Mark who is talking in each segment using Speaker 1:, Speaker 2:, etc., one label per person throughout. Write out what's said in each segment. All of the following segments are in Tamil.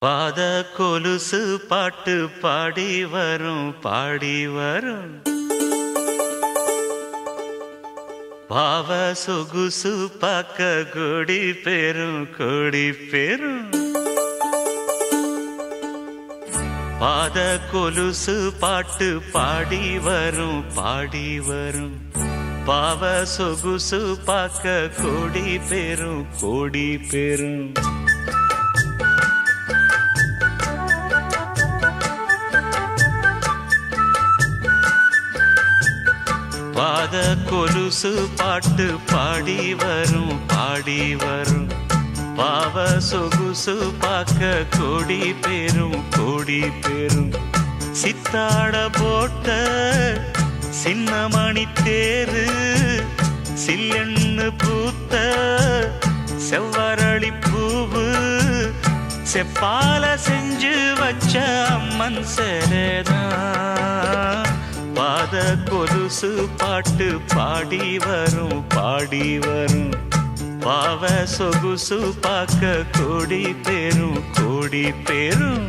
Speaker 1: பாத கொலுசு பாட்டு பாடி வரும் பாடி வரும் பாவ சொகுசு பாக்க கொடி பெரும் கொடி பெரும் பாத கொலுசு பாட்டு பாடி வரும் பாடி வரும் பாவ சொகுசு பாக்க கொடி பெரும் கொடி பெரும் பாத கொலுசு பாட்டு பாடி வரும் பாடி வரும் பாவ சொகுசு பாக்க கொடி பெரும் கொடி பெரும் சித்தாட போட்ட சின்னமணி தேரு சில்லெண்ணு பூத்த செவ்வரளி பூவு செப்பால செஞ்சு வச்ச அம்மன் சேரதான் பாத கொலுசு பாட்டு பாடி வரும் பாடி வரும் பாவ சொகுசு பாக்க கொடி பெரும் கொடி பெரும்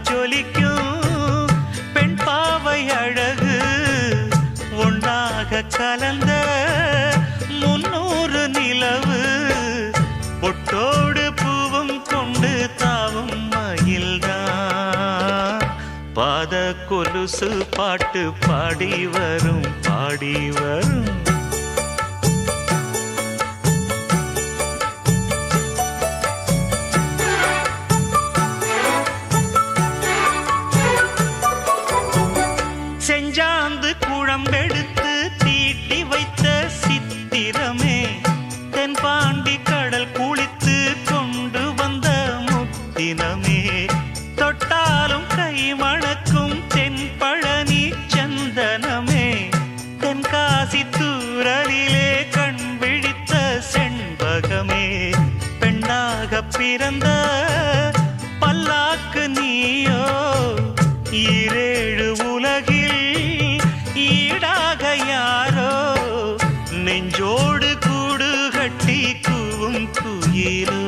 Speaker 1: ஜொலிக்கும் பெண் பாவை அழகு ஒன்றாக கலந்த 300 நிலவு பொட்டோடு பூவும் கொண்டு தாவும் மயில்தான் பாத கொலுசு பாட்டு பாடி வரும் பாடி வரும் செஞ்சாந்து குழம்பெடுத்து தீட்டி வைத்த சித்திரமே தென்பாண்டி கடல் குளித்து கொண்டு வந்த முத்தினமே தொட்டாலும் கை மணக்கும் தென்பழனி சந்தனமே தென்காசி தூரலிலே கண் விழித்த செண்பகமே பெண்ணாக பிறந்த பல்லாக்கு நீயோ ஈரேழு உலகில் ஈடாக யாரோ நெஞ்சோடு கூடு கட்டி கூவும் குயிலோ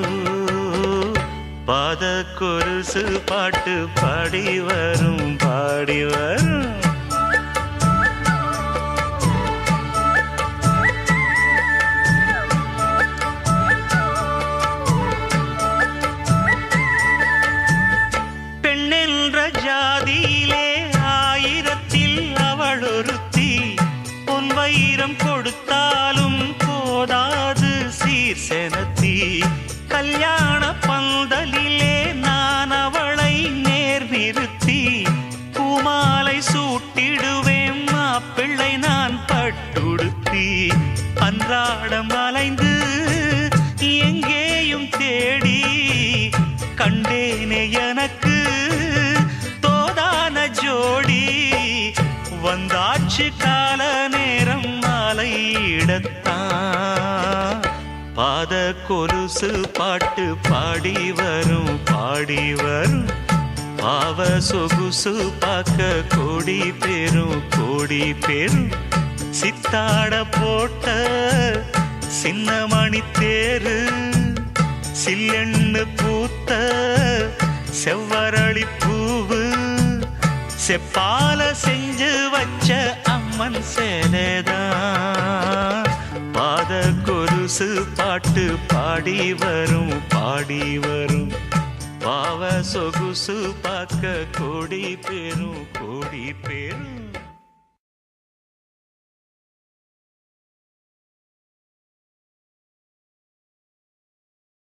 Speaker 1: பாத கொலுசு பாட்டு பாடி வரும் பாடி வரும் பெண்ணென்ற ஜாதியிலே ஆயிரத்தில் அவள் ஒருத்தி பொன் வைரம் கொடுத்தாலும் போதாது சீர் செனத்தி கல்யாண பந்தலிலே நான் அவளை நேர் நிறுத்தி பூமாலை சூட்டிடுவேன் மாப்பிள்ளை நான் பட்டுடுத்தி அன்றாடம் அலைந்து எங்கேயும் தேடி கண்டேனே எனக்கு தோதான ஜோடி வந்தாச்சு கால நேரம் மாலையிடத்தான் பாத கொலுசு பாட்டு பாடி வரும் பாடி வரும் பாவ சொகுசு பாக்க கொடி பெரும் கொடி பெரும் சித்தாட போட்ட சின்னமணி தேரு சில்லெண்ணு பூத்த செவ்வரளி பூவு செப்பால செஞ்சு வச்ச அம்மன் சேலைதான் பாத கொலுசு பாட்டு பாடி வரும் பாடி வரும் பாவ சொகுசு பார்க்க கோடி பேரும் கோடி பேரும்